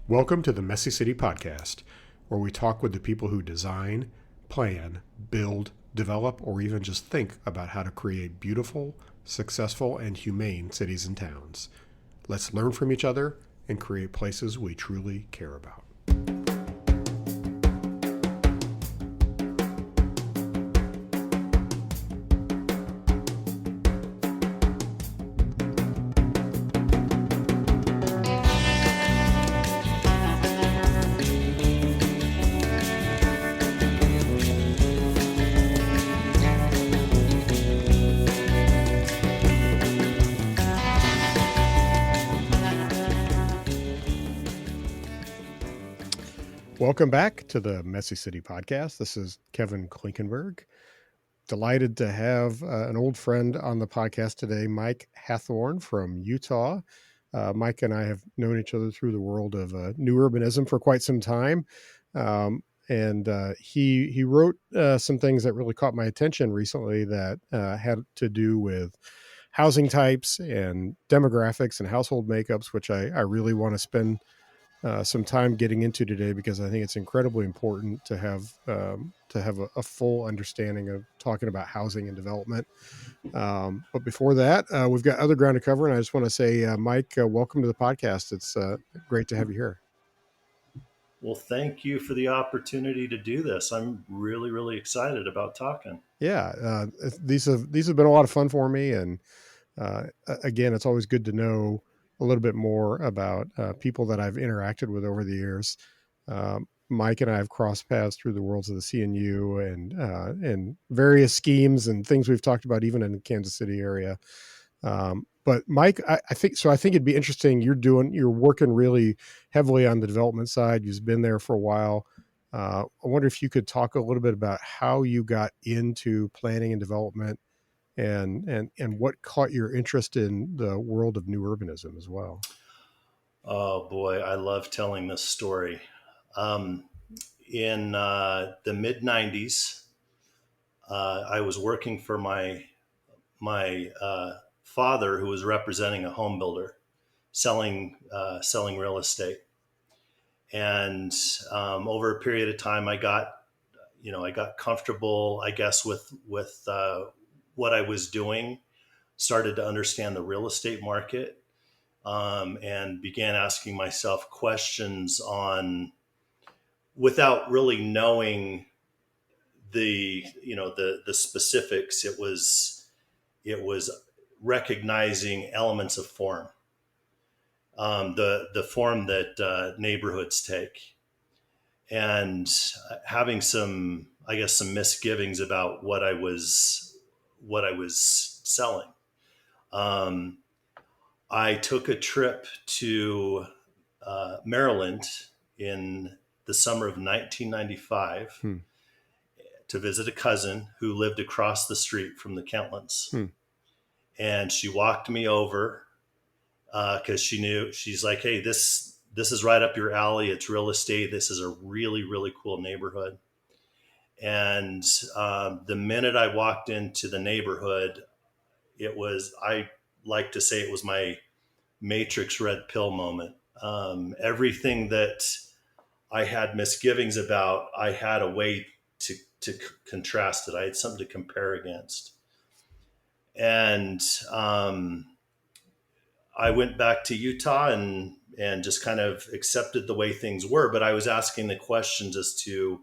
Welcome to the Messy City Podcast, where we talk with the people who design, plan, build, develop, or even just think about how to create beautiful, successful, and humane cities and towns. Let's learn from each other and create places we truly care about. Welcome back to the Messy City Podcast. This is Kevin Klinkenberg. Delighted to have an old friend on the podcast today, Mike Hathorn from Utah. Mike and I have known each other through the world of new urbanism for quite some time. And he wrote some things that really caught my attention recently that had to do with housing types and demographics and household makeups, which I really want to spend some time getting into today, because I think it's incredibly important to have a full understanding of talking about housing and development. But before that, we've got other ground to cover, and I just want to say, Mike, welcome to the podcast. It's great to have you here. Well, thank you for the opportunity to do this. I'm really, really excited about talking. Yeah, these have been a lot of fun for me, and again, it's always good to know a little bit more about people that I've interacted with over the years. Mike and I have crossed paths through the worlds of the CNU and various schemes and things we've talked about, even in the Kansas City area. But Mike, I think it'd be interesting. You're working really heavily on the development side. You've been there for a while. I wonder if you could talk a little bit about how you got into planning and development, and what caught your interest in the world of new urbanism as well. Oh boy, I love telling this story. Um, in the mid '90s, I was working for my father, who was representing a home builder, selling real estate. And over a period of time, I got comfortable, I guess, with what I was doing. Started to understand the real estate market, and began asking myself questions on, without really knowing the specifics. It was recognizing elements of form, the form that neighborhoods take, and having some, I guess, some misgivings about what I was selling. Um, I took a trip to Maryland in the summer of 1995 Hmm. to visit a cousin who lived across the street from the Kentlands. Hmm. And she walked me over because she's like, hey, this is right up your alley. It's real estate. This is a really, really cool neighborhood. And the minute I walked into the neighborhood, I like to say it was my Matrix red pill moment. Everything that I had misgivings about, I had a way to contrast it. I had something to compare against. And I went back to Utah and just kind of accepted the way things were. But I was asking the questions as to,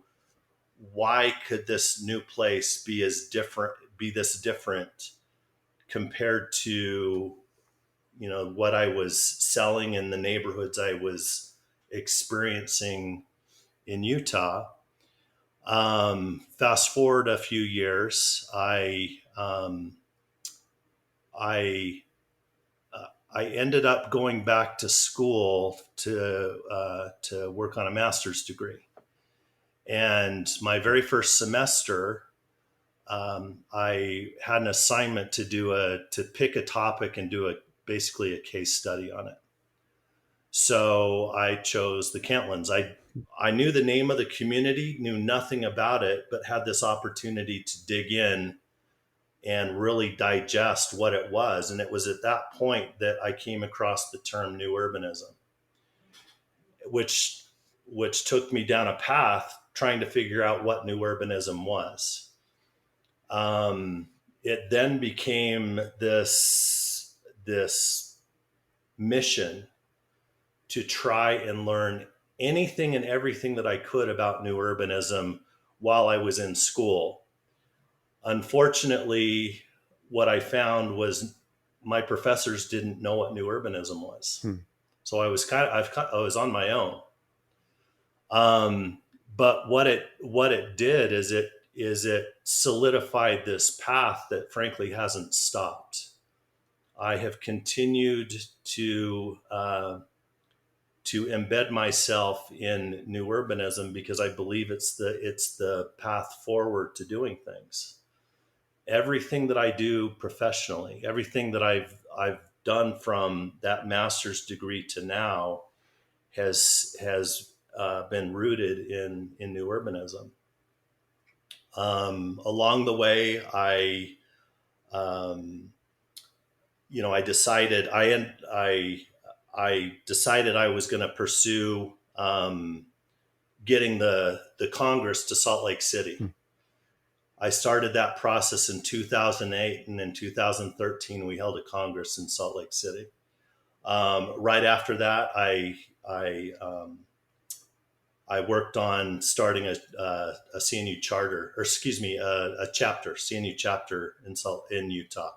why could this new place be this different compared to, what I was selling in the neighborhoods I was experiencing in Utah. Fast forward a few years, I I ended up going back to school to work on a master's degree. And my very first semester, I had an assignment to pick a topic and do basically a case study on it. So I chose the Kentlands. I knew the name of the community, knew nothing about it, but had this opportunity to dig in and really digest what it was. And it was at that point that I came across the term new urbanism. which took me down a path trying to figure out what new urbanism was. It then became this mission to try and learn anything and everything that I could about new urbanism while I was in school. Unfortunately, what I found was my professors didn't know what new urbanism was. Hmm. So I was on my own. Um, but what it did is it solidified this path that frankly hasn't stopped. I have continued to embed myself in new urbanism because I believe it's the path forward to doing things. Everything that I do professionally, everything that I've done from that master's degree to now has been rooted in new urbanism. Along the way, um, I decided I decided I was going to pursue getting the Congress to Salt Lake City. Hmm. I started that process in 2008, and in 2013 we held a Congress in Salt Lake City. Right after that, I worked on starting a CNU charter, or excuse me, a chapter, CNU chapter in Utah.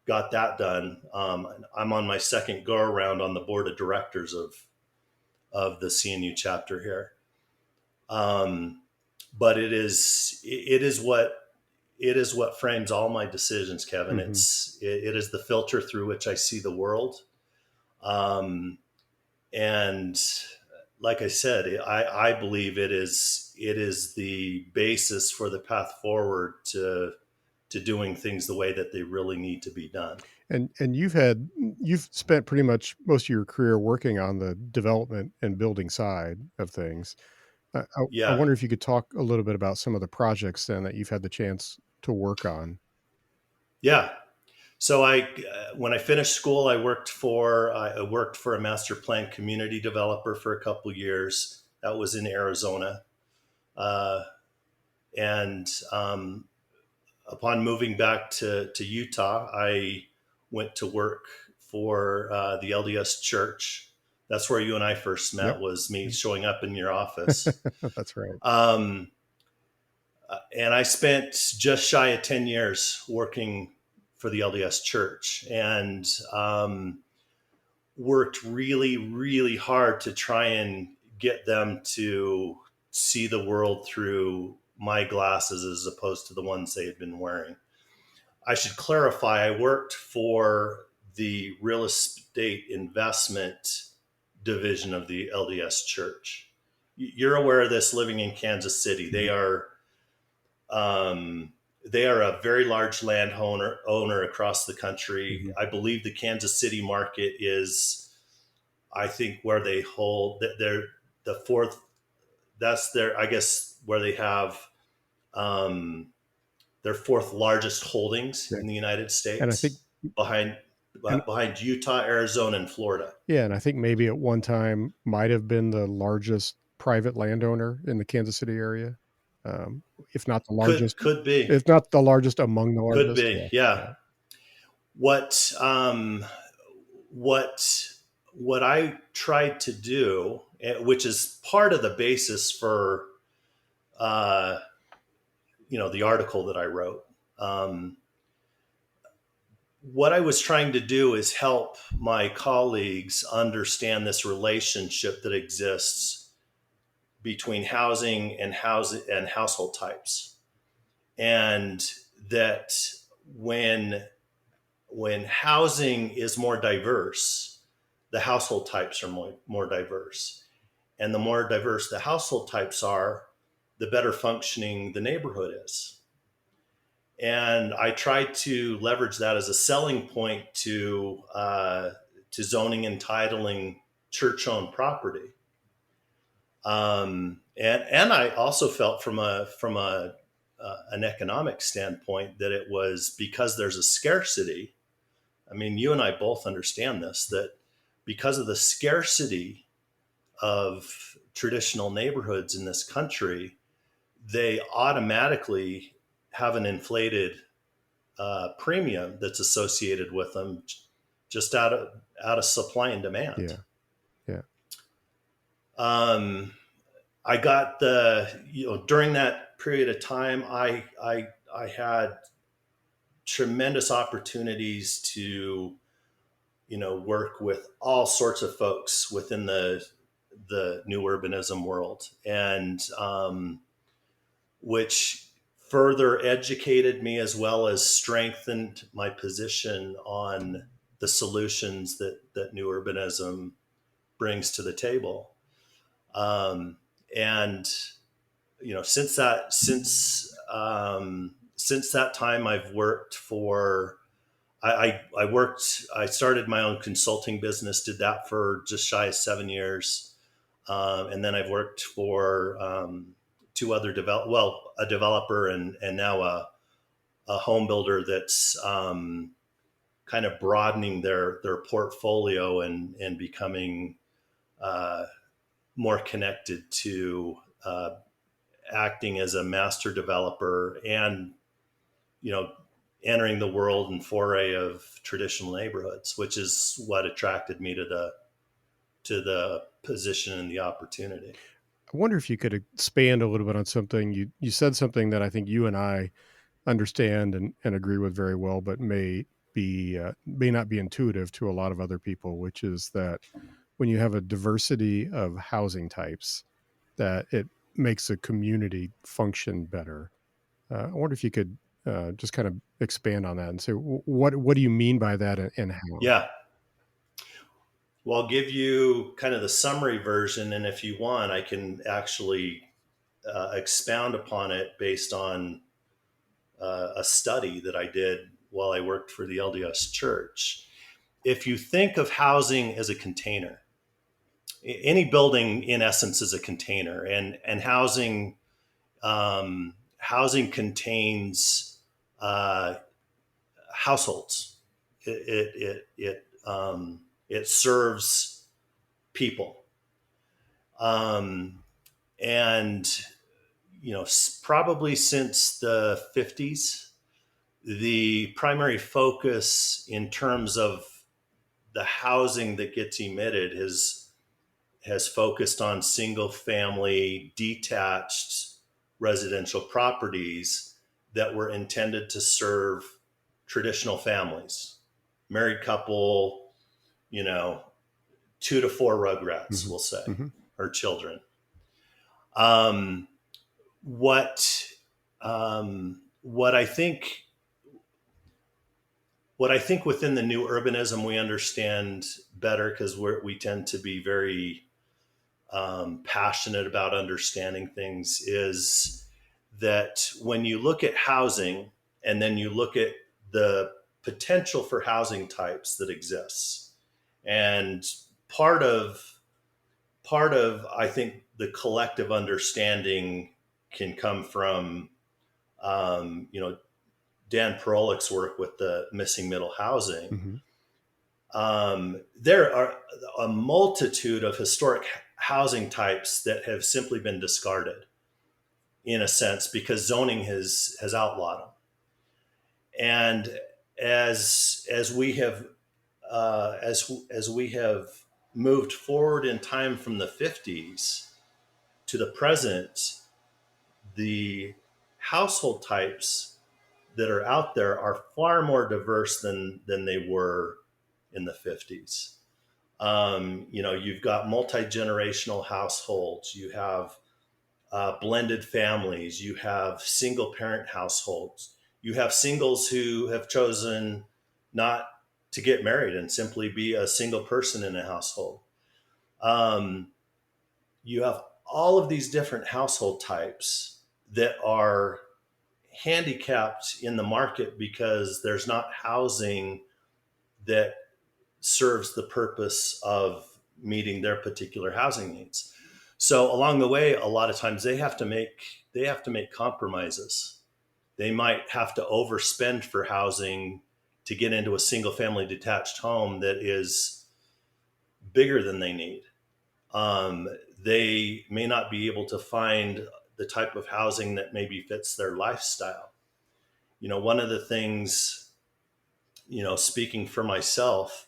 Got that done. I'm on my second go around on the board of directors of the CNU chapter here. But it is what frames all my decisions, Kevin. Mm-hmm. It is the filter through which I see the world. And like I said, I believe it is the basis for the path forward to doing things the way that they really need to be done. And you've spent pretty much most of your career working on the development and building side of things. I Yeah, wonder if you could talk a little bit about some of the projects then that you've had the chance to work on. yeah. So when I finished school, I worked for a master plan community developer for a couple of years. That was in Arizona, and upon moving back to Utah, I went to work for the LDS Church. That's where you and I first met. Yep. Was me showing up in your office. That's right. Um, and I spent just shy of 10 years working for the LDS Church, and worked really, really hard to try and get them to see the world through my glasses as opposed to the ones they had been wearing. I should clarify, I worked for the real estate investment division of the LDS Church. You're aware of this living in Kansas City. They are a very large owner across the country. Mm-hmm. I believe the Kansas City market is, I think, where they hold that they're the fourth. That's their, I guess, where they have their fourth largest holdings Yeah. in the United And I think States, behind and behind Utah, Arizona, and Florida. yeah, and I think maybe at one time might have been the largest private landowner in the Kansas City area, um, if not the Could largest, could be, if not the largest among the could largest. be, Yeah, yeah. yeah. What what what I tried to do, which is part of the basis for uh, the article that I wrote. What I was trying to do is help my colleagues understand this relationship that exists between housing and household types, and that when housing is more diverse, the household types are more diverse, and the more diverse the household types are, the better functioning the neighborhood is. And I tried to leverage that as a selling point to zoning and titling church-owned property. And I also felt from a an economic standpoint that it was because there's a scarcity. I mean, you and I both understand this, that because of the scarcity of traditional neighborhoods in this country, they automatically have an inflated premium that's associated with them, just out of supply and demand. Yeah. Yeah. Um, I got during that period of time, I had tremendous opportunities to work with all sorts of folks within the new urbanism world, and which further educated me as well as strengthened my position on the solutions that new urbanism brings to the table. And since that time, I've worked for. I started my own consulting business, did that for just shy of 7 years. And then I've worked for two other a developer and now a home builder that's kind of broadening their portfolio and becoming uh, more connected to acting as a master developer and you know entering the world and foray of traditional neighborhoods, which is what attracted me to the position and the opportunity. I wonder if you could expand a little bit on something. You said something that I think you and I understand and agree with very well, but may not be intuitive to a lot of other people, which is that when you have a diversity of housing types, that it makes a community function better. I wonder if you could just kind of expand on that and say what do you mean by that and how? Yeah. Well, I'll give you kind of the summary version, and if you want, I can actually expound upon it based on a study that I did while I worked for the LDS Church. If you think of housing as a container, any building in essence is a container, and housing contains uh, households. It serves people, um, and probably since the 50s, the primary focus in terms of the housing that gets emitted has focused on single family detached residential properties that were intended to serve traditional families, married couple, you know, 2 to 4 rugrats, Hmm. we'll say, Hmm. or children. Um, what what I think within the new urbanism we understand better, because we tend to be very passionate about understanding things, is that when you look at housing and then you look at the potential for housing types that exists, and part of I think the collective understanding can come from Dan Perolich's work with the missing middle housing. Hmm. There are a multitude of historic housing types that have simply been discarded, in a sense, because zoning has outlawed them. And as we have as we have moved forward in time from the 50s to the present, the household types that are out there are far more diverse than they were in the 50s. You've got multi-generational households, you have blended families, you have single parent households, you have singles who have chosen not to get married and simply be a single person in a household. Um, you have all of these different household types that are handicapped in the market because there's not housing that serves the purpose of meeting their particular housing needs. So along the way, a lot of times they have to make compromises. They might have to overspend for housing to get into a single family detached home that is bigger than they need. Um, they may not be able to find the type of housing that maybe fits their lifestyle. One of the things, speaking for myself,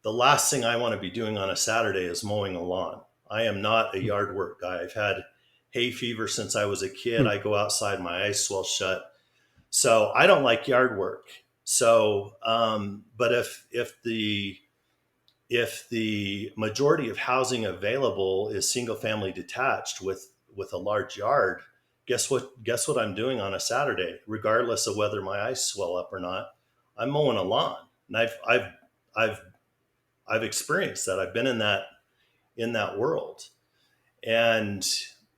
the last thing I want to be doing on a Saturday is mowing a lawn. I am not a Hmm. yard work guy. I've had hay fever since I was a kid. Hmm. I go outside, my eyes swell shut. So I don't like yard work. So, but if the majority of housing available is single family detached with a large yard, guess what I'm doing on a Saturday, regardless of whether my eyes swell up or not. I'm mowing a lawn. And I've I've experienced that. I've been in that world. And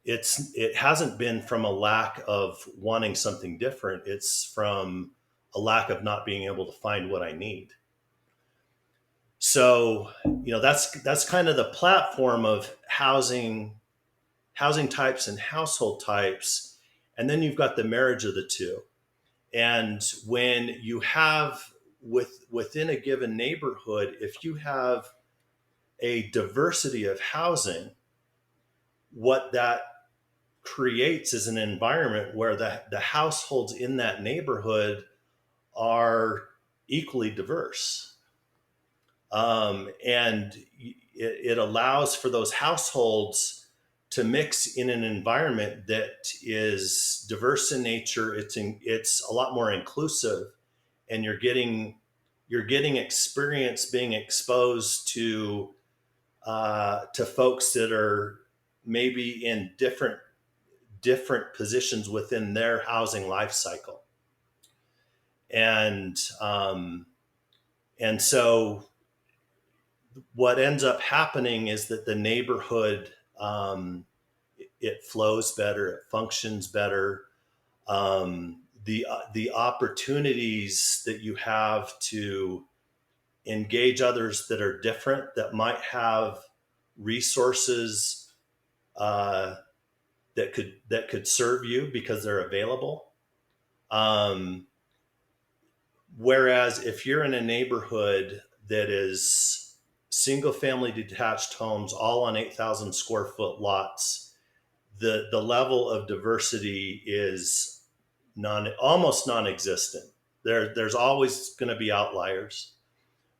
it hasn't been from a lack of wanting something different. It's from a lack of not being able to find what I need. So, that's kind of the platform of housing types and household types. And then you've got the marriage of the two. And when you have within a given neighborhood, if you have a diversity of housing, what that creates is an environment where the households in that neighborhood are equally diverse. And it allows for those households to mix in an environment that is diverse in nature. It's a lot more inclusive, and you're getting experience being exposed to folks that are maybe in different positions within their housing life cycle. And um, and so what ends up happening is that the neighborhood, it flows better, it functions better. The opportunities that you have to engage others that are different, that might have resources uh, that could serve you because they're available. Um, Whereas if you're in a neighborhood that is single family detached homes, all on 8,000 square foot lots, the level of diversity is almost non-existent. There's always going to be outliers,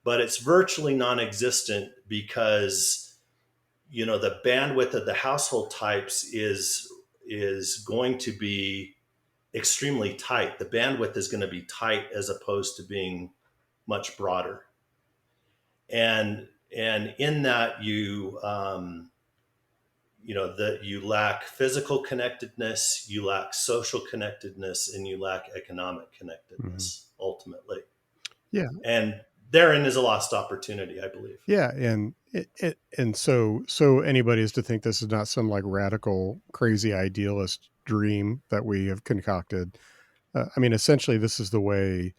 but it's virtually non-existent because the bandwidth of the household types is going to be extremely tight. The bandwidth is going to be tight as opposed to being much broader. And in that, that you lack physical connectedness, you lack social connectedness, and you lack economic Hmm. connectedness ultimately. Yeah. And therein is a lost opportunity, I believe. Yeah. And so anybody is to think this is not some like radical, crazy idealist dream that we have concocted. I mean, essentially, this is the way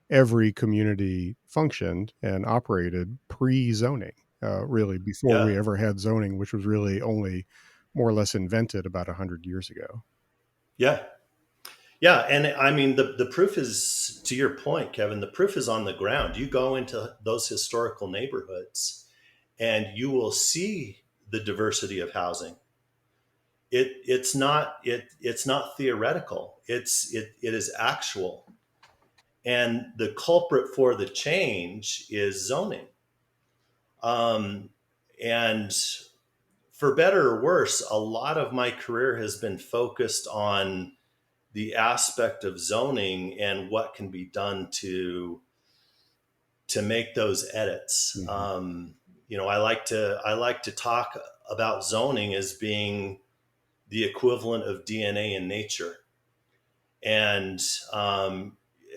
every community functioned and operated pre-zoning, really before Yeah. we ever had zoning, which was really only more or less invented about 100 years ago. Yeah. Yeah. And I mean, the proof is, to your point, Kevin, the proof is on the ground. You go into those historical neighborhoods and you will see the diversity of housing. It's not theoretical. It is actual. And the culprit for the change is zoning. Um, and for better or worse, a lot of my career has been focused on the aspect of zoning and what can be done to make those edits. Hmm. I like to talk about zoning as being the equivalent of DNA in nature. And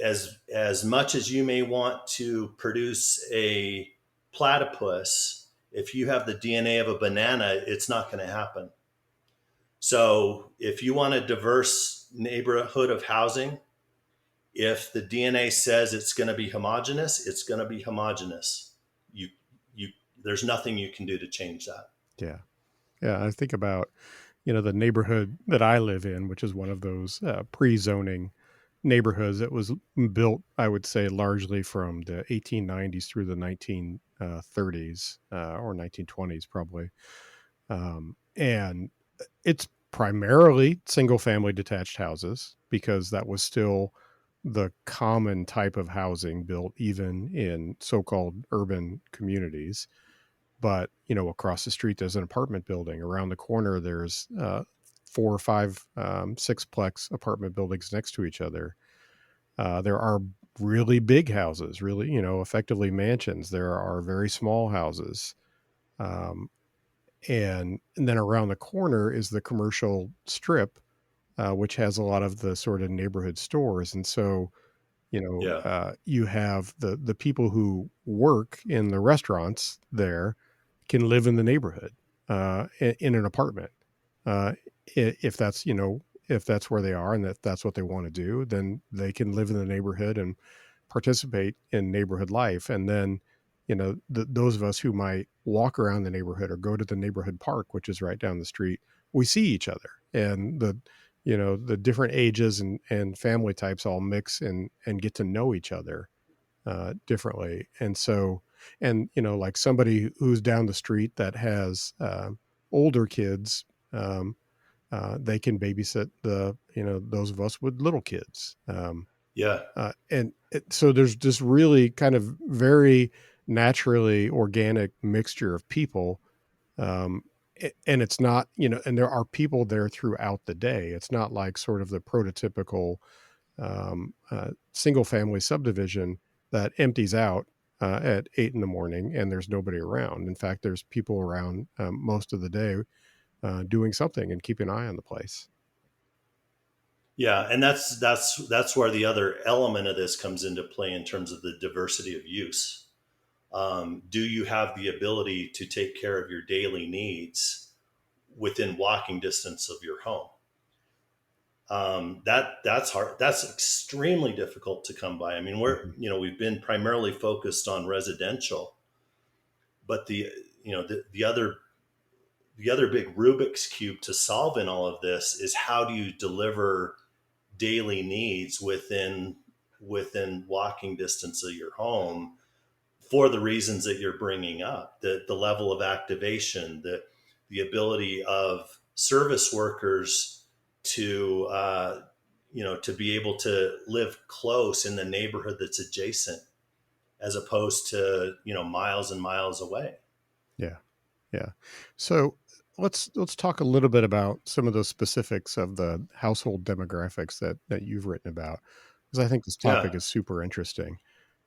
as much as you may want to produce a platypus, if you have the DNA of a banana, it's not going to happen. So if you want a diverse neighborhood of housing, if the DNA says it's going to be homogenous, it's going to be homogenous. You you There's nothing you can do to change that. Yeah. Yeah. I think about, the neighborhood that I live in, which is one of those pre-zoning neighborhoods that was built, I would say, largely from the 1890s through the 1930s or 1920s, probably. And it's primarily single family detached houses because that was still the common type of housing built even in so-called urban communities. But across the street there's an apartment building. Around the corner there's four or five sixplex apartment buildings next to each other. There are really big houses, really, effectively mansions. There are very small houses. Um, and then around the corner is the commercial strip, which has a lot of the sort of neighborhood stores. And so, Yeah. you have the people who work in the restaurants there can live in the neighborhood, in an apartment. Uh, if that's if that's where they are and that's what they want to do, then they can live in the neighborhood and participate in neighborhood life. And then those of us who might walk around the neighborhood or go to the neighborhood park, which is right down the street, we see each other, and the different ages and family types all mix and get to know each other differently. And so, and like somebody who's down the street that has older kids, um, they can babysit those of us with little kids. Yeah. So there's this really kind of very naturally organic mixture of people. um, and it's not, and there are people there throughout the day. It's not like sort of the prototypical single family subdivision that empties out at 8 in the morning and there's nobody around. In fact, there's people around most of the day doing something and keeping an eye on the place. Yeah, and that's where the other element of this comes into play in terms of the diversity of use. Do you have the ability to take care of your daily needs within walking distance of your home? That's hard. That's extremely difficult to come by. I mean, Mhm. we've been primarily focused on residential, but the other big Rubik's cube to solve in all of this is how do you deliver daily needs within walking distance of your home for the reasons that you're bringing up, the level of activation, the ability of service workers to to be able to live close in the neighborhood that's adjacent as opposed to miles and miles away. Yeah. Yeah. So let's talk a little bit about some of those specifics of the household demographics that you've written about, because I think this Yeah. topic is super interesting.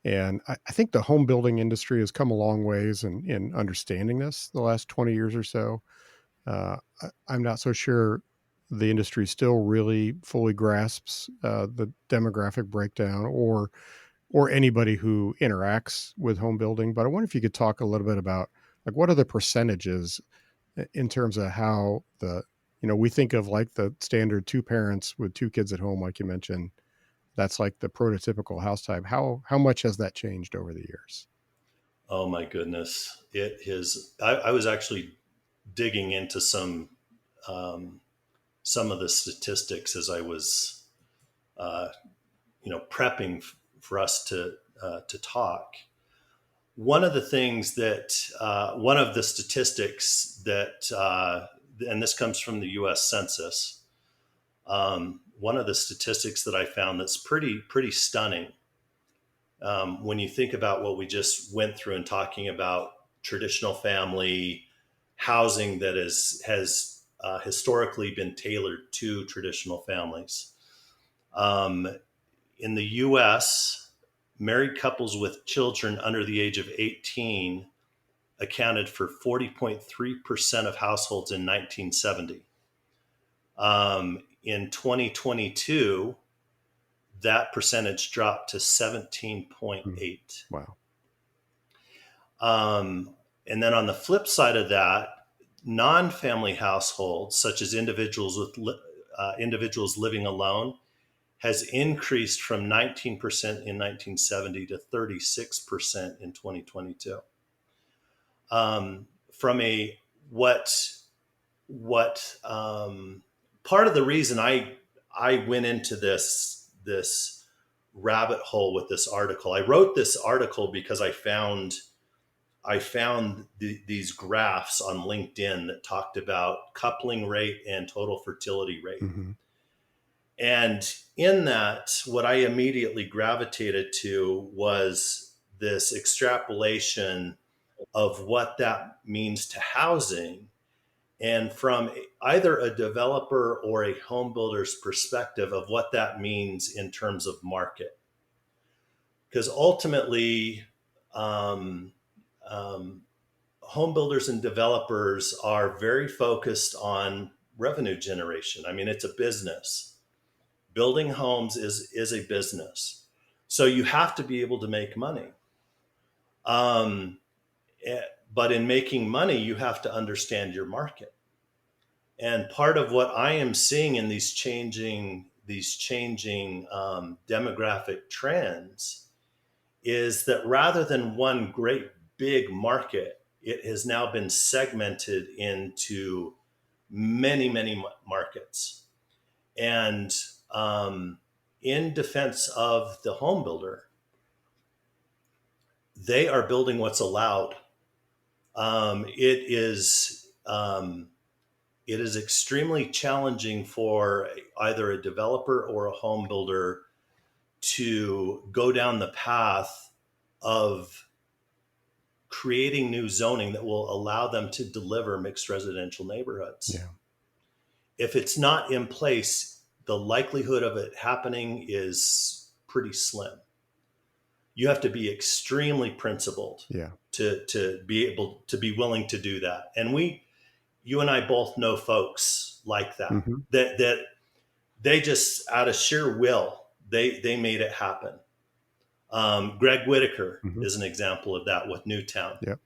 And I think the home building industry has come a long ways in understanding this the last 20 years or so. I'm not so sure the industry still really fully grasps the demographic breakdown or anybody who interacts with home building. But I wonder if you could talk a little bit about, like, what are the percentages in terms of how we think of like the standard two parents with two kids at home, like you mentioned. That's like the prototypical house type. How much has that changed over the years? Oh my goodness, it is. I was actually digging into um, some of the statistics as I was uh, prepping for us to talk. One of the statistics that, and this comes from the U.S. Census. One of the statistics that I found that's pretty stunning, when you think about what we just went through and talking about traditional family housing that has historically been tailored to traditional families. Um, in the U.S., married couples with children under the age of 18 accounted for 40.3% of households in 1970. In 2022, that percentage dropped to Hmm. 17.8. Wow. And then on the flip side of that, non-family households, such as individuals living alone, has increased from 19% in 1970 to 36% in 2022. From a what part of the reason I went into this rabbit hole with this article. I wrote this article because I found I found these graphs on LinkedIn that talked about coupling rate and total fertility rate. Mm-hmm. And in that, what I immediately gravitated to was this extrapolation of what that means to housing. And from either a developer or a home builder's perspective of what that means in terms of market. Because ultimately, um, um, home builders and developers are very focused on revenue generation. I mean, it's a business. Building homes is a business. So you have to be able to make money. Um, but in making money, you have to understand your market. And part of what I am seeing in these changing demographic trends is that rather than one great big market, it has now been segmented into many markets. And in defense of the home builder, they are building what's allowed. It is extremely challenging for either a developer or a home builder to go down the path of creating new zoning that will allow them to deliver mixed residential neighborhoods. Yeah. If it's not in place, the likelihood of it happening is pretty slim. You have to be extremely principled Yeah. to be able to be willing to do that. And you and I both know folks like that, Mm-hmm. that they just out of sheer will, they made it happen. Greg Whitaker Mm-hmm. is an example of that with Newtown. Yep.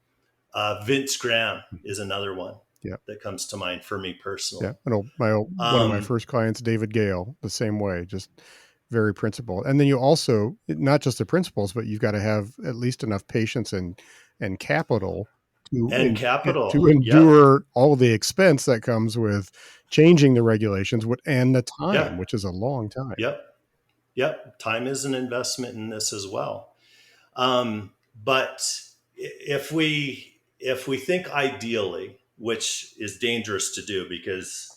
Vince Graham is another one Yep. that comes to mind for me Yeah. personally. One of my Um, first clients, David Gale, the same way, just very principled. And then you also, not just the principles, but you've got to have at least enough patience and capital and to capital. Yep. endure all the expense that comes with changing the regulations and the time, Yeah. which is a long time. Yep. Yep. Time is an investment in this as well. But if we think ideally, which is dangerous to do because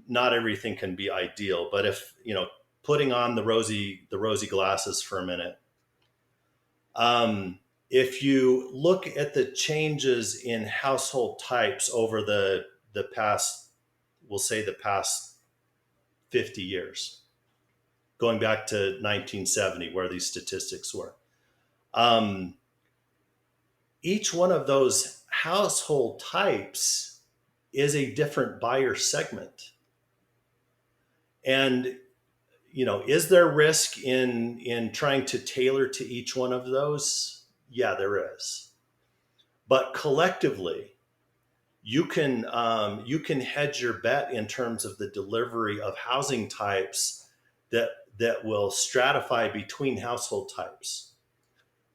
not everything can be ideal, but if putting on the rosy glasses for a minute, if you look at the changes in household types over the past, we'll say the past 50 years, going back to 1970, where these statistics were. Um, each one of those household types is a different buyer segment. And is there risk in trying to tailor to each one of those? Yeah, there is. But collectively, you can hedge your bet in terms of the delivery of housing types that will stratify between household types.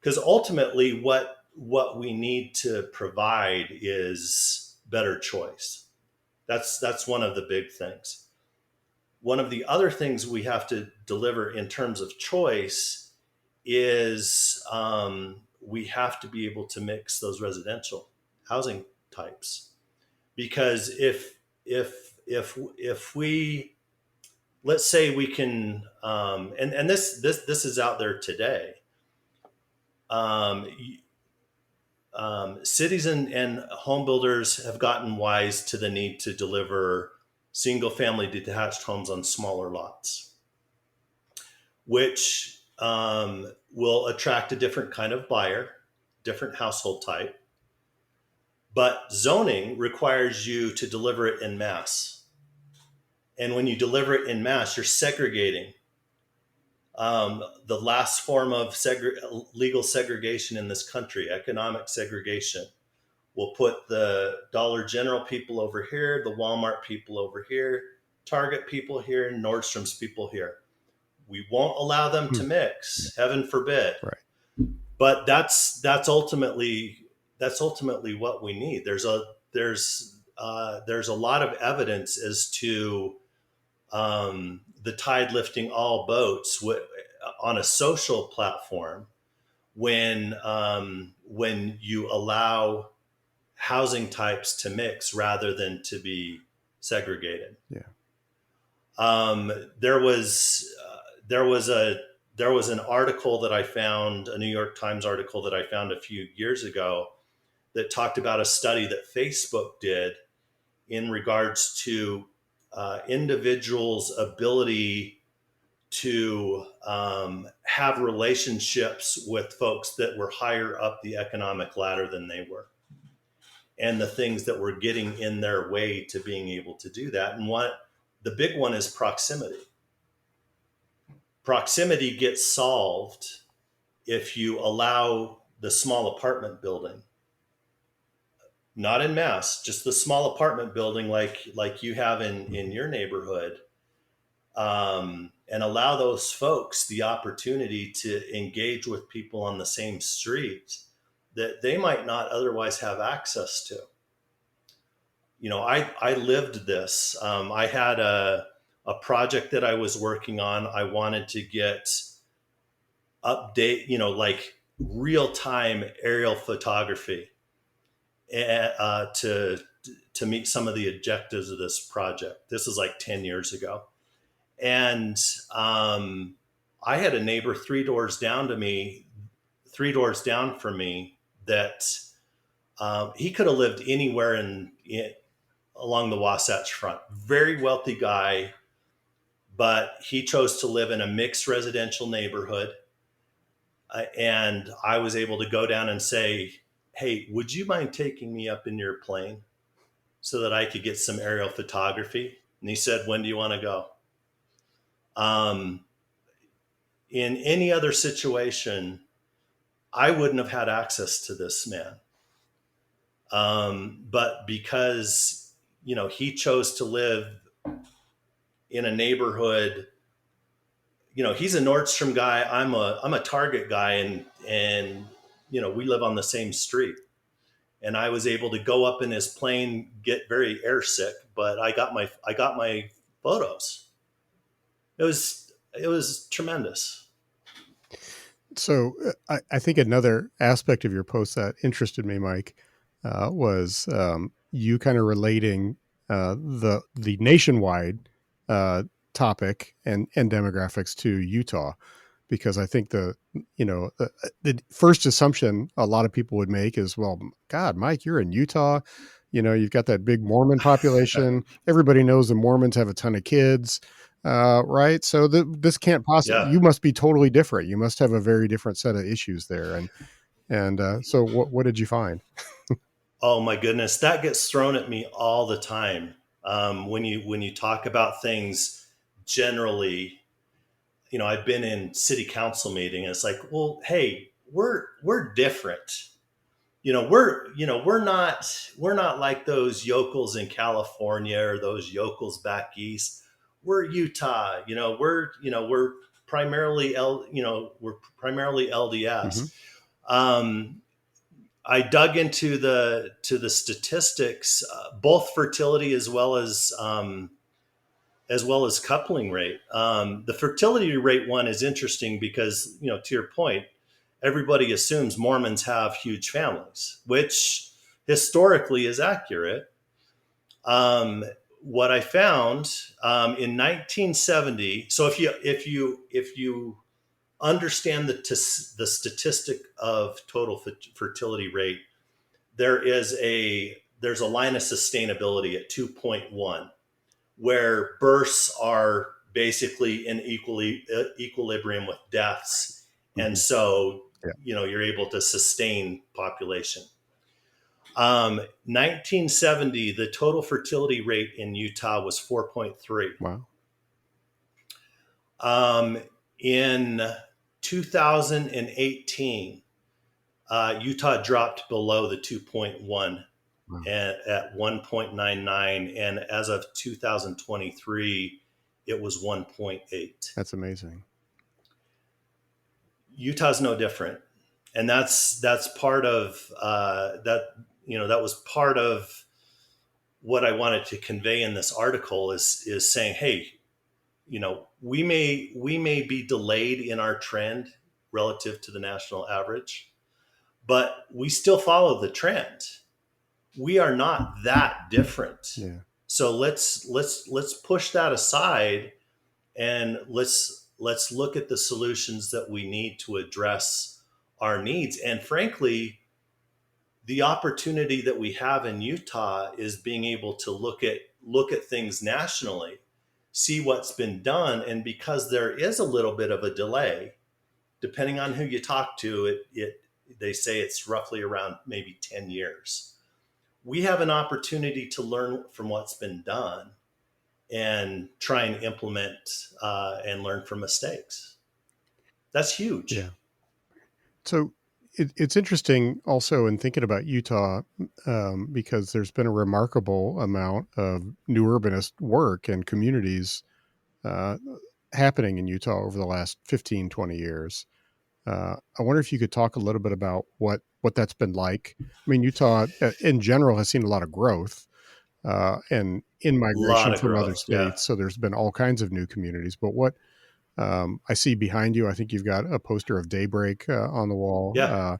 Because ultimately, what we need to provide is better choice. That's one of the big things. One of the other things we have to deliver in terms of choice is we have to be able to mix those residential housing types. Because if we, let's say we can, and this is out there today. Um, Cities and home builders have gotten wise to the need to deliver single family detached homes on smaller lots, which will attract a different kind of buyer, different household type. But zoning requires you to deliver it in mass. And when you deliver it in mass, you're segregating. The last form of legal segregation in this country, economic segregation. We'll put the Dollar General people over here, the Walmart people over here, Target people here, Nordstrom's people here. We won't allow them to Hmm. Yeah. mix, heaven forbid. Right. But that's ultimately what we need. There's a lot of evidence as to the tide lifting all boats on a social platform when you allow housing types to mix rather than to be segregated. Yeah. Um, there was there was a there was an article that I found, a New York Times article that I found a few years ago, that talked about a study that Facebook did in regards to individuals' ability to have relationships with folks that were higher up the economic ladder than they were, and the things that were getting in their way to being able to do that. And the big one is proximity. Proximity gets solved if you allow the small apartment building, not in mass, just the small apartment building like you have in Mhm. your neighborhood, and allow those folks the opportunity to engage with people on the same street that they might not otherwise have access to. I lived this. I had a project that I was working on. I wanted to get update, like real time aerial photography, to meet some of the objectives of this project. This is like 10 years ago. And I had a neighbor three doors down from me, that he could have lived anywhere along the Wasatch Front. Very wealthy guy, but he chose to live in a mixed residential neighborhood. And I was able to go down and say, "Hey, would you mind taking me up in your plane so that I could get some aerial photography?" And he said, "When do you want to go?" Um, in any other situation, I wouldn't have had access to this man. But because, he chose to live in a neighborhood, he's a Nordstrom guy. I'm a Target guy, and we live on the same street. And I was able to go up in his plane, get very airsick, but I got my photos. It was tremendous. So I think another aspect of your post that interested me, Mike, was you kind of relating the nationwide topic and demographics to Utah, because I think the first assumption a lot of people would make is, well, God, Mike, you're in Utah. You've got that big Mormon population. Everybody knows the Mormons have a ton of kids, right? So this can't possibly. Yeah. You must be totally different. You must have a very different set of issues there. And so what did you find? Oh my goodness, that gets thrown at me all the time. When you talk about things generally, I've been in city council meeting, and it's like, well, hey, we're different. We're not like those yokels in California or those yokels back east. We're Utah. We're primarily Hmm. LDS. Um, I dug into the statistics, both fertility as well as coupling rate. The fertility rate one is interesting because, to your point, everybody assumes Mormons have huge families, which historically is accurate. Um, what I found, in 1970, so if you understand the statistic of total fertility rate, there's a line of sustainability at 2.1, where births are basically in equilibrium with deaths, and Hmm. so Yeah. you're able to sustain population. 1970, the total fertility rate in Utah was 4.3. Wow. Um, in 2018, Utah dropped below the 2.1 Wow. at 1.99, and as of 2023, it was 1.8. That's amazing. Utah's no different, and that's part of that was part of what I wanted to convey in this article, is saying, hey, we may be delayed in our trend relative to the national average, but we still follow the trend. We are not that different. Yeah. So let's push that aside, and let's look at the solutions that we need to address our needs. And frankly, the opportunity that we have in Utah is being able to look at things nationally, see what's been done, and because there is a little bit of a delay, depending on who you talk to, it they say it's roughly around maybe 10 years. We have an opportunity to learn from what's been done and try and implement and learn from mistakes. That's huge. Yeah. So it's interesting also in thinking about Utah, because there's been a remarkable amount of new urbanist work and communities uh, happening in Utah over the last 15, 20 years. I wonder if you could talk a little bit about what that's been like. I mean, Utah in general has seen a lot of growth and in A lot migration of from other growth. Yeah. states. So there's been all kinds of new communities. But what I see behind you, I think you've got a poster of Daybreak on the wall. Yeah.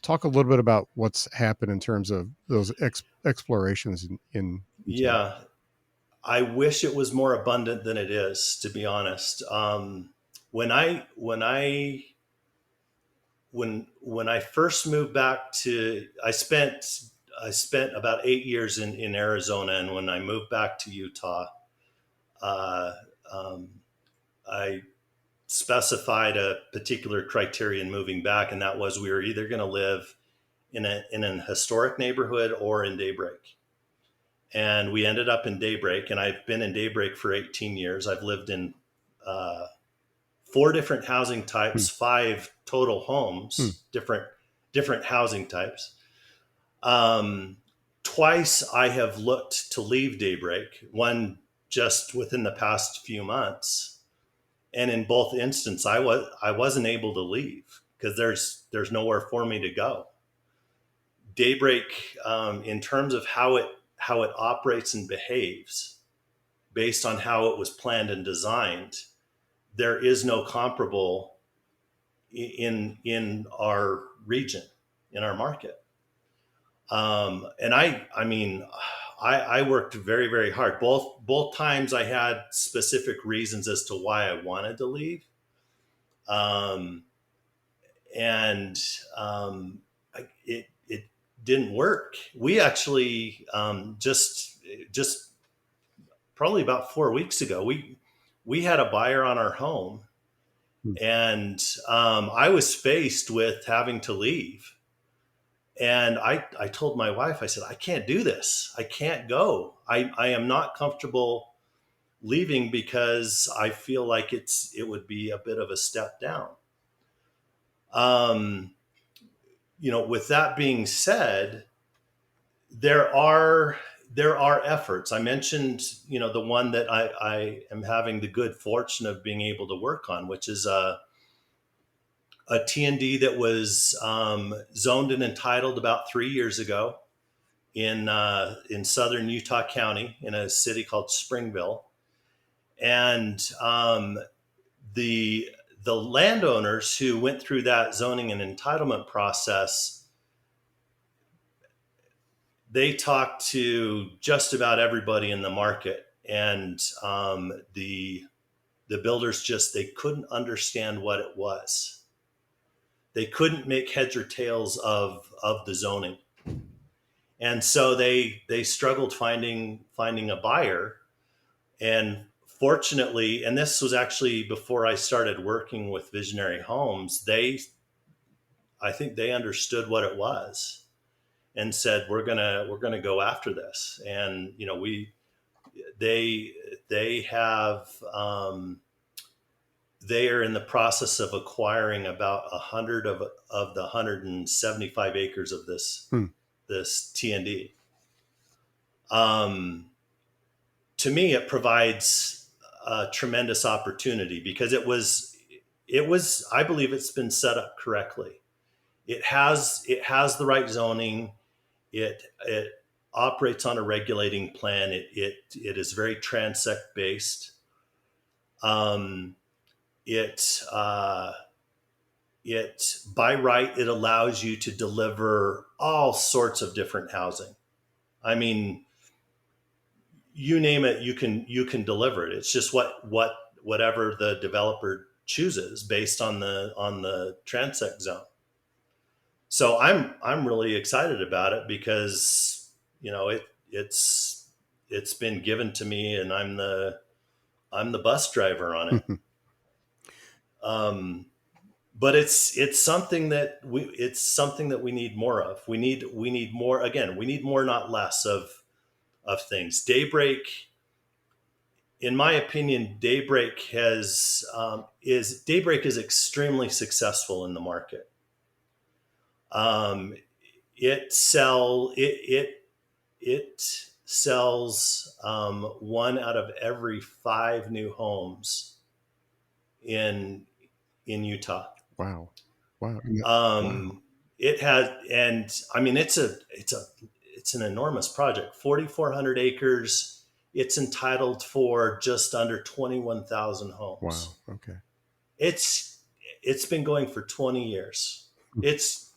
Talk a little bit about what's happened in terms of those explorations in Utah. Yeah. I wish it was more abundant than it is, to be honest. When I first moved back to, I spent about 8 years in Arizona, and when I moved back to Utah, uh, um, I specified a particular criterion moving back, and that was we were either going to live in an historic neighborhood or in Daybreak. And we ended up in Daybreak, and I've been in Daybreak for 18 years. I've lived in uh, four different housing Hmm. types, five total Hmm. homes, different housing types. Um, Twice I have looked to leave Daybreak. One just within the past few months, and in both instances, I wasn't able to leave because there's nowhere for me to go. Daybreak, in terms of how it operates and behaves, based on how it was planned and designed, there is no comparable in our region, in our market. And I mean, I worked very, very hard. Both times I had specific reasons as to why I wanted to leave, um, and it didn't work. We actually just probably about 4 weeks ago, we had a buyer on our home, Hmm. and I was faced with having to leave. And I told my wife, I said, I can't do this. I can't go. I am not comfortable leaving because I feel like it would be a bit of a step down. Um, with that being said, there are there are efforts. I mentioned, the one that I am having the good fortune of being able to work on, which is a TND that was zoned and entitled about 3 years ago in southern Utah County in a city called Springville, and the the landowners who went through that zoning and entitlement process, they talked to just about everybody in the market, and the builders just they couldn't understand what it was. They couldn't make heads or tails of the zoning, and so they struggled finding a buyer. And fortunately, and this was actually before I started working with Visionary Homes, I think they understood what it was and said we're gonna go after this. And they they have they are in the process of acquiring about 100 of the 175 acres of Hmm. this TND. Um, to me, it provides a tremendous opportunity because it was I believe it's been set up correctly. It has the right zoning. It operates on a regulating plan. It is very transect based. Um, it it by right, it allows you to deliver all sorts of different housing. I mean, you name it, you can deliver it. It's just whatever the developer chooses based on the transect zone. So I'm really excited about it because it's been given to me, and I'm the bus driver on it. Um, but it's something that we need more of. We need more, again, we need more, not less, of things. Daybreak, in my opinion, Daybreak is extremely successful in the market. Um, it sell it sells one out of every five new homes in Utah. Wow. Wow. Yeah. Wow. Um, it has, and I mean, it's an enormous project. 4,400 acres. It's entitled for just under 21,000 Wow. homes. Okay. It's it's been going for 20 years. It's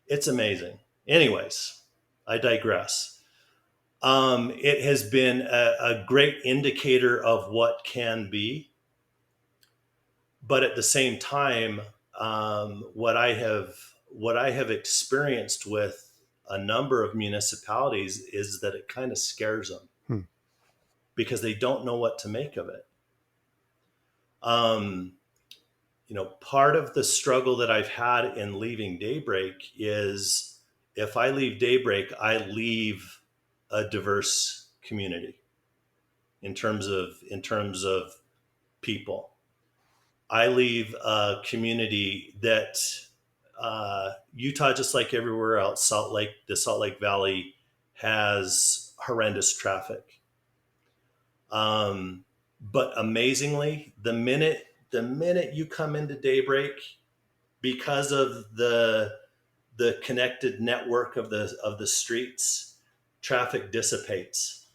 it's amazing. Anyways, I digress. It has been a great indicator of what can be, but at the same time, what I have experienced with a number of municipalities is that it kind of scares them Hmm. because they don't know what to make of it. Um, Part of the struggle that I've had in leaving Daybreak is if I leave Daybreak, I leave a diverse community in terms of people. I leave a community that Utah, just like everywhere else, the Salt Lake Valley has horrendous traffic. But amazingly, the minute you come into Daybreak, because of the connected network of the streets, traffic dissipates.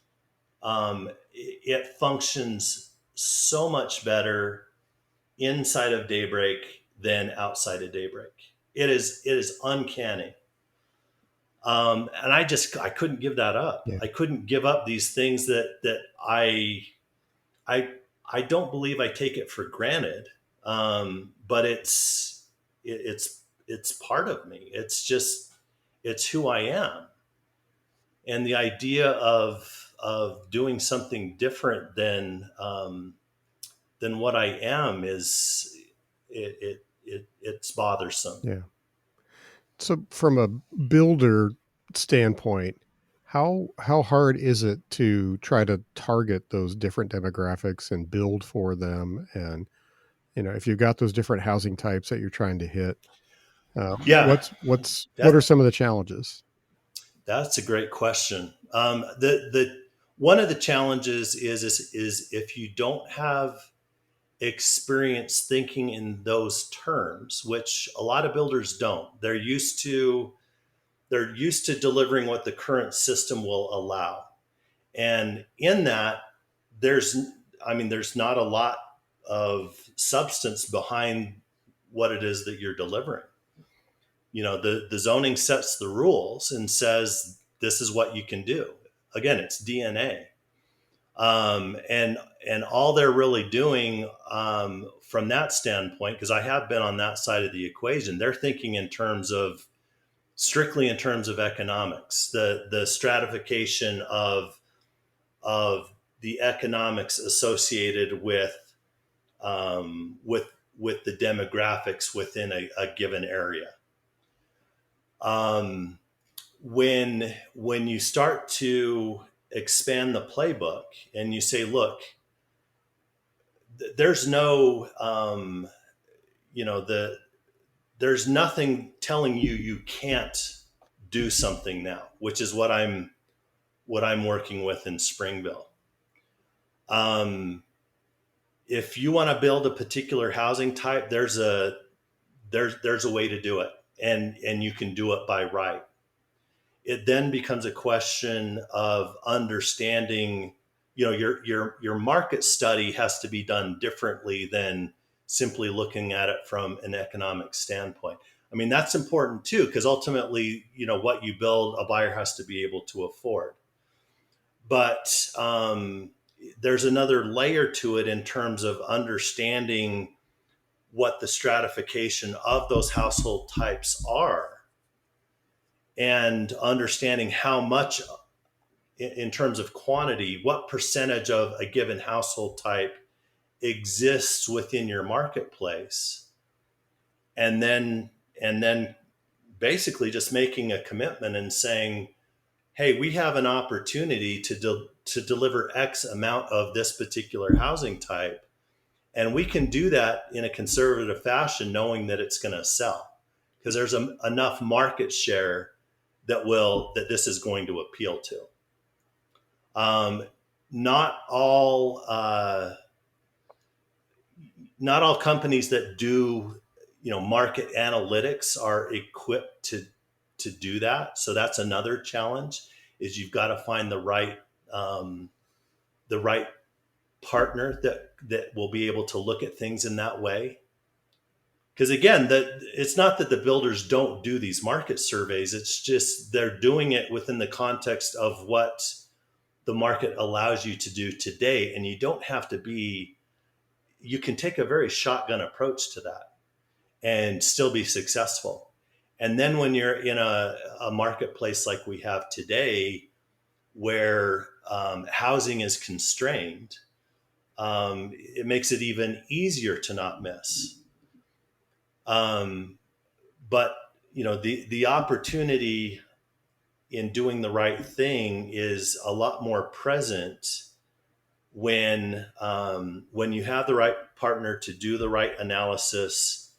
It functions so much better inside of Daybreak than outside of Daybreak. It is uncanny. And I couldn't give that up. Yeah. I couldn't give up these things that I I don't believe I take it for granted. But it's part of me. It's who I am. And the idea of doing something different than what I am it's bothersome. Yeah. So from a builder standpoint, how hard is it to try to target those different demographics and build for them? And if you've got those different housing types that you're trying to hit, Yeah, what are that some of the challenges? that's a great question. The one of the challenges is if you don't have experience thinking in those terms, which a lot of builders don't. They're used to delivering what the current system will allow. And in that, there's there's not a lot of substance behind what it is that you're delivering. The zoning sets the rules and says this is what you can do. Again, it's DNA. And all they're really doing, from that standpoint, because I have been on that side of the equation, they're thinking strictly in terms of economics, the stratification of the economics associated um, with with the demographics within a given area. Um, when you start to expand the playbook and you say, look, there's no the there's nothing telling you can't do something now, which is what I'm working with in Springville. If you want to build a particular housing type, there's a way to do it, and you can do it by right. It then becomes a question of understanding. Your market study has to be done differently than, simply looking at it from an economic standpoint. I mean, that's important too, because ultimately, what you build, a buyer has to be able to afford. But there's another layer to it in terms of understanding what the stratification of those household types are, and understanding how much, in terms of quantity, what percentage of a given household type exists within your marketplace, and then basically just making a commitment and saying, hey, we have an opportunity to deliver X amount of this particular housing type, and we can do that in a conservative fashion, knowing that it's going to sell, because there's enough market share that this is going to appeal to. Um, not all not all companies that do market analytics are equipped to do that. So that's another challenge, is you've got to find the right partner that will be able to look at things in that way. Because again, it's not that the builders don't do these market surveys. It's just they're doing it within the context of what the market allows you to do today. And you can take a very shotgun approach to that and still be successful. And then when you're in a marketplace like we have today, where housing is constrained, it makes it even easier to not miss. But the opportunity in doing the right thing is a lot more present when you have the right partner to do the right analysis.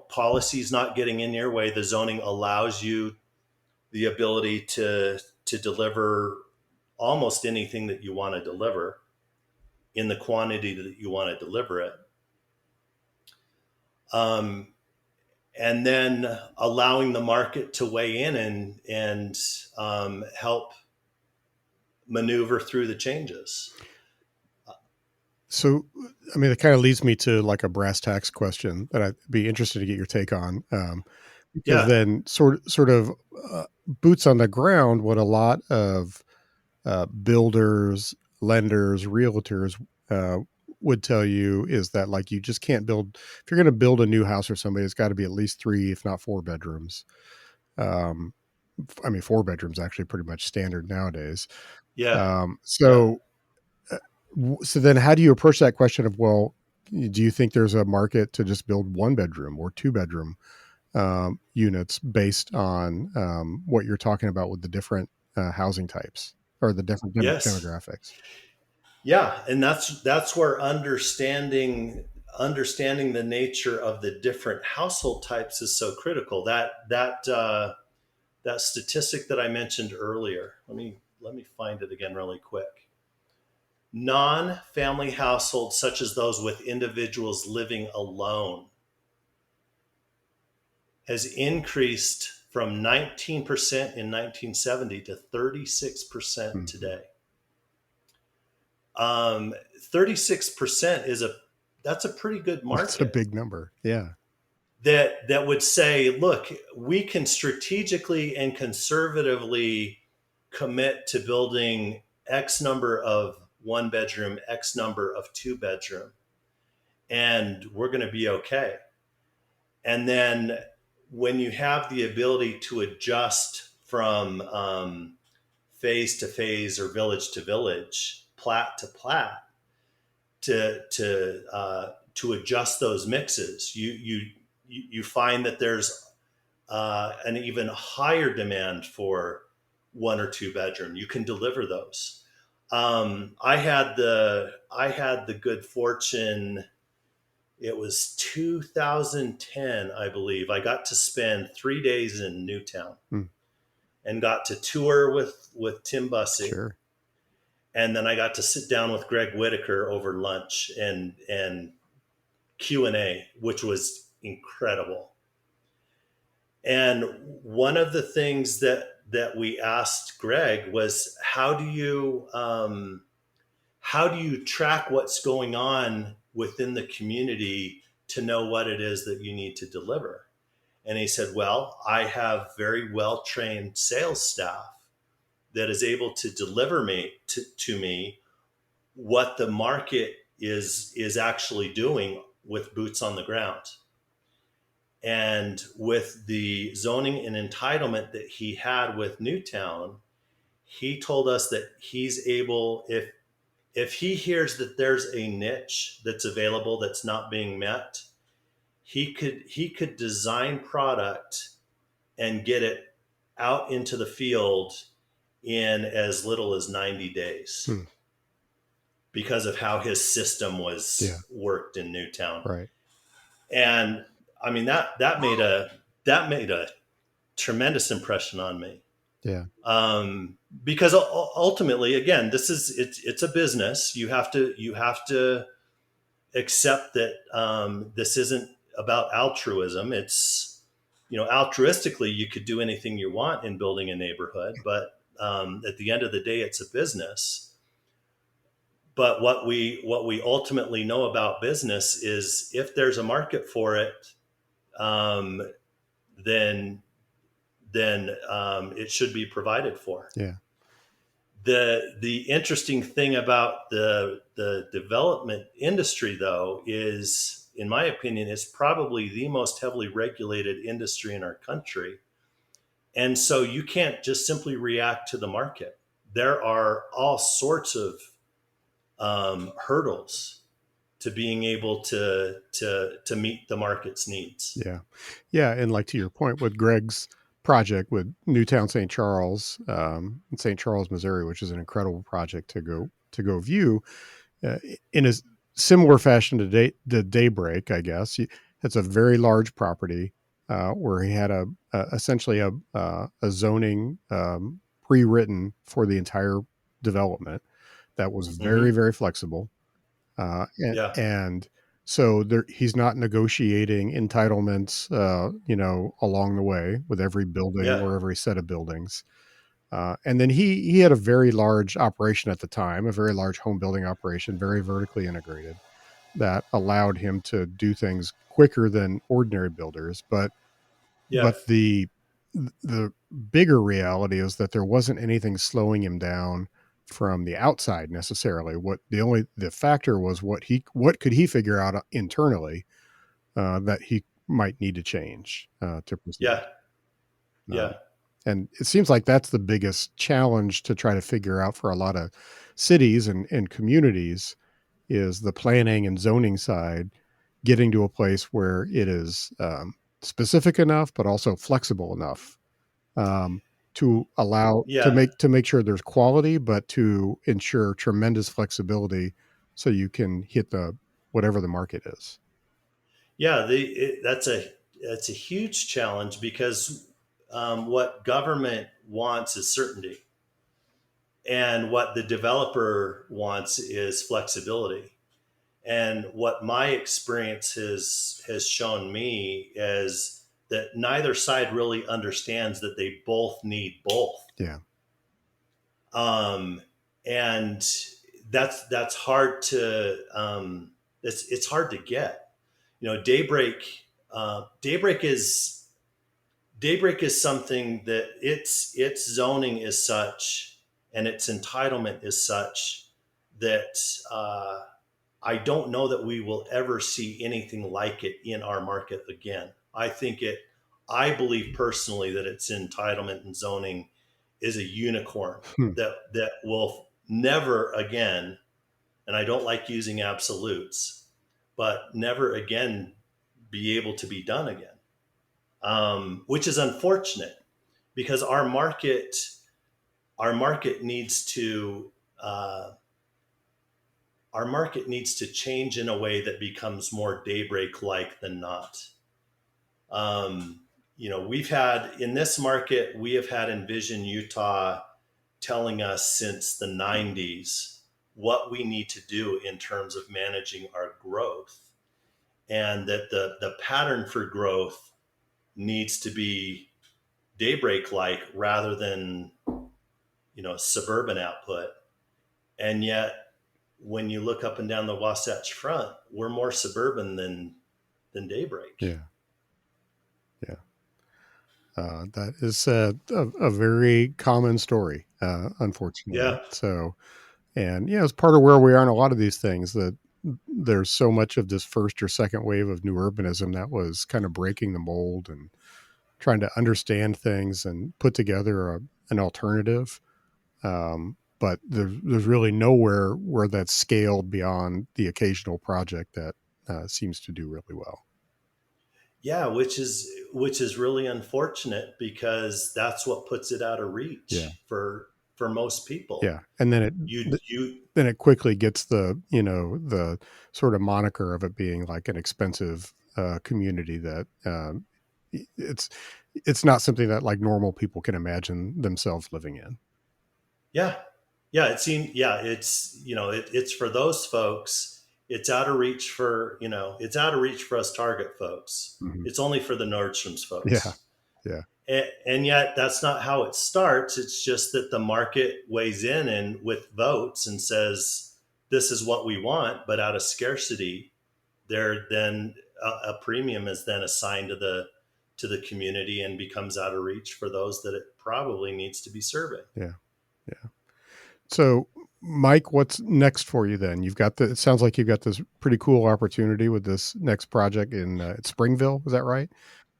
Policy's not getting in your way. The zoning allows you the ability to deliver almost anything that you want to deliver in the quantity that you want to deliver it. And then allowing the market to weigh in and help maneuver through the changes. So, I mean, it kind of leads me to like a brass tacks question that I'd be interested to get your take on. Because Yeah. then sort of boots on the ground, what a lot of builders, lenders, realtors would tell you is that like you just can't build, if you're going to build a new house for somebody, it's got to be at least 3, if not 4 bedrooms. Um, I mean, 4 bedrooms actually pretty much standard nowadays. Yeah. Um, Yeah. so uh, so then how do you approach that question of, well, do you think there's a market to just build 1 bedroom or 2 bedroom units based on what you're talking about with the different housing types or the different Yes. demographics? Yeah. And that's where understanding the nature of the different household types is so critical. That statistic that I mentioned earlier. Let me find it again really quick. Non-family households, such as those with individuals living alone, has increased from 19% in 1970 to 36% Mm-hmm. today. 36% that's a pretty good That's a market big number. Yeah. that would say, look, we can strategically and conservatively commit to building X number of 1 bedroom, X number of 2 bedroom, and we're going to be okay. And then when you have the ability to adjust from phase to phase or village to village, plat to plat, to adjust those mixes, you find that there's an even higher demand for 1 or 2 bedroom. You can deliver those. I had the good fortune. It was 2010, I believe. I got to spend 3 days in Newtown Mm, and got to tour with Tim Bussey, sure. and then I got to sit down with Greg Whitaker over lunch and Q&A, which was incredible. And one of the things that we asked Greg was, how do you track what's going on within the community to know what it is that you need to deliver? And he said, well, I have very well trained sales staff that is able to deliver to me what the market is actually doing with boots on the ground. And with the zoning and entitlement that he had with Newtown, he told us that he's able, if he hears that there's a niche that's available that's not being met, he could design product and get it out into the field in as little as 90 days Hmm. because of how his system Yeah. was worked in Newtown. Right. And I mean that made a tremendous impression on me. Yeah. Because ultimately, again, it's a business. You have to accept that this isn't about altruism. It's, altruistically, you could do anything you want in building a neighborhood, but at the end of the day, it's a business. But what we ultimately know about business is if there's a market for it, um, then it should be provided for. Yeah. The interesting thing about the development industry, though, is, in my opinion, is probably the most heavily regulated industry in our country. And so you can't just simply react to the market. There are all sorts of hurdles to being able to meet the market's needs. Yeah. Yeah. And like to your point with Greg's project with Newtown St. Charles, in St. Charles, Missouri, which is an incredible project to go view, uh, in a similar fashion to the Daybreak, I guess. It's a very large property where he had essentially a zoning pre-written for the entire development that was very, Hmm. very flexible. And, Yeah, and so he's not negotiating entitlements, along the way with every building yeah, or every set of buildings. And then he had a very large operation at the time, a very large home building operation, very vertically integrated, that allowed him to do things quicker than ordinary builders. yeah, But the bigger reality is that there wasn't anything slowing him down from the outside necessarily. The factor was what could he figure out internally that he might need to change to yeah, proceed. yeah, Um, and it seems like that's the biggest challenge to try to figure out for a lot of cities and communities is the planning and zoning side, getting to a place where it is specific enough, but also flexible enough um, to allow yeah. to make sure there's quality, but to ensure tremendous flexibility so you can hit the whatever the market is. Yeah, that's a huge challenge because what government wants is certainty, and what the developer wants is flexibility. And what my experience has shown me is that neither side really understands that they both need both. Yeah. Um, and that's hard to it's hard to get. Daybreak is something that its zoning is such and its entitlement is such that I don't know that we will ever see anything like it in our market again. I believe personally that its entitlement and zoning is a unicorn Hmm. that will never again, and I don't like using absolutes, but never again be able to be done again, which is unfortunate because our market needs to uh, our market needs to change in a way that becomes more daybreak like than not. Um, we've had in this market, we have had Envision Utah telling us since the 90s what we need to do in terms of managing our growth, and that the pattern for growth needs to be daybreak like rather than suburban output. And yet when you look up and down the Wasatch Front, we're more suburban than Daybreak. Yeah. Yeah. That is a very common story, unfortunately. Yeah, So, and yeah, it's part of where we are in a lot of these things that there's so much of this first or second wave of new urbanism that was kind of breaking the mold and trying to understand things and put together an alternative. But there's really nowhere where that's scaled beyond the occasional project that seems to do really well. yeah, which is really unfortunate because that's what puts it out of Yeah. reach for most people. Yeah. And then You it quickly gets the sort of moniker of it being like an expensive community that it's it's not something that like normal people can imagine themselves living in. Yeah, yeah. It seemed, yeah. It's for those folks. It's out of reach for it's out of reach for us Target folks. Hmm. It's only for the Nordstrom's Yeah. folks. Yeah. And yet that's not how it starts. It's just that the market weighs in and with votes and says this is what we want, but out of scarcity, there then a premium is then assigned to the community and becomes out of reach for those that it probably needs to be serving. Yeah. Yeah. So, Mike, what's next for you then? It sounds like you've got this pretty cool opportunity with this next project in Springville. Is that right?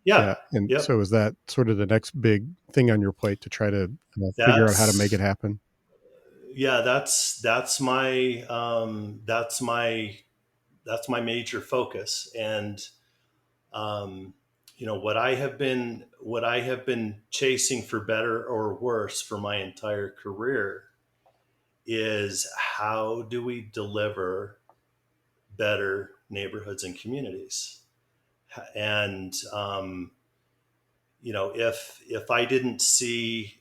Yeah. Yeah. And Yep. so, is that sort of the next big thing on your plate to try to figure out how to make it That's happen? yeah. That's my major focus. And um, what I have been chasing for better or worse for my entire career is how do we deliver better neighborhoods and communities. And if I didn't see,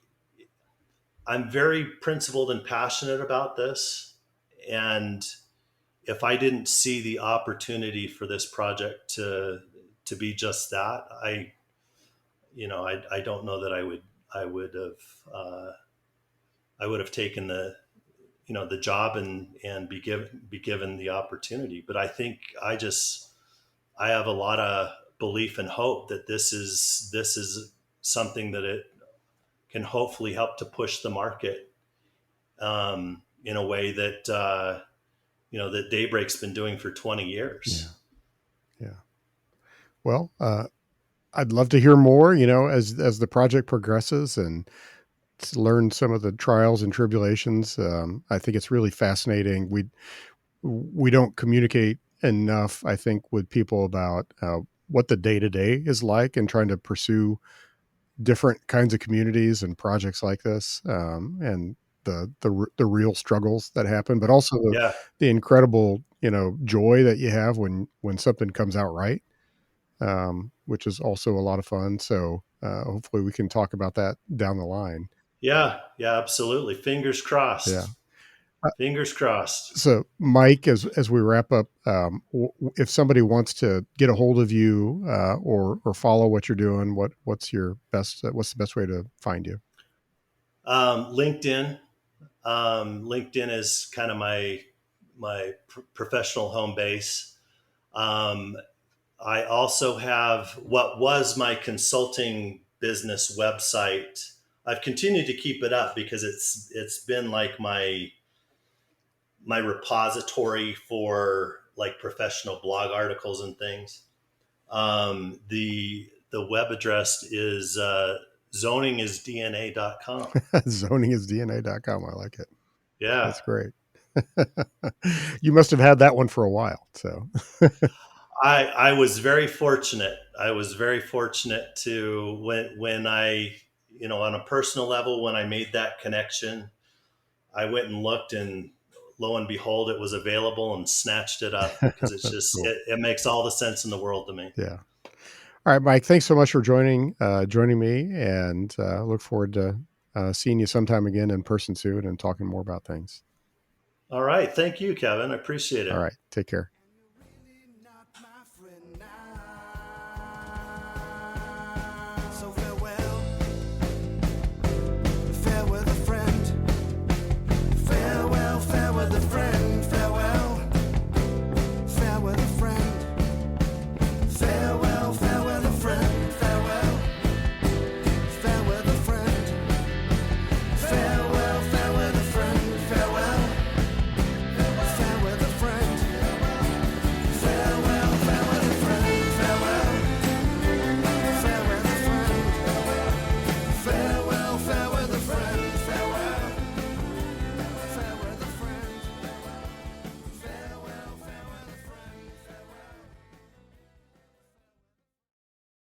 I'm very principled and passionate about this, and if I didn't see the opportunity for this project to be just that, I don't know that I would have uh, I would have taken the job and be given the opportunity. But I think I have a lot of belief and hope that this is something that it can hopefully help to push the market in a way that Daybreak's been doing for 20 Yeah. years. Yeah. Well, I'd love to hear more, as the project progresses and to learn some of the trials and tribulations. I think it's really fascinating. We don't communicate enough, I think, with people about what the day to day is like and trying to pursue different kinds of communities and projects like this, and the real struggles that happen, but also Yeah, the incredible joy that you have when something comes out right, which is also a lot of fun. So hopefully we can talk about that down the line. yeah, yeah, absolutely. Fingers Yeah. crossed. Fingers crossed. So, Mike, as we wrap up, if somebody wants to get a hold of you or follow what you're doing, what's the best way to find you? LinkedIn. LinkedIn is kind of my professional home base. Um, I also have what was my consulting business website. I've continued to keep it up because it's been like my repository for like professional blog articles and things. The web address is zoningisdna.com. Zoningisdna.com. I like it. Yeah. That's great. You must have had that one for a while. So, I was very fortunate. I was very fortunate to when I, on a personal level, when I made that connection, I went and looked, and lo and behold, it was available and snatched it up because it's that's just cool. it makes all the sense in the world to me. Yeah. All right, Mike. Thanks so much for joining me, and look forward to seeing you sometime again in person soon and talking more about things. All right, thank you, Kevin. I appreciate All it. right. Take care.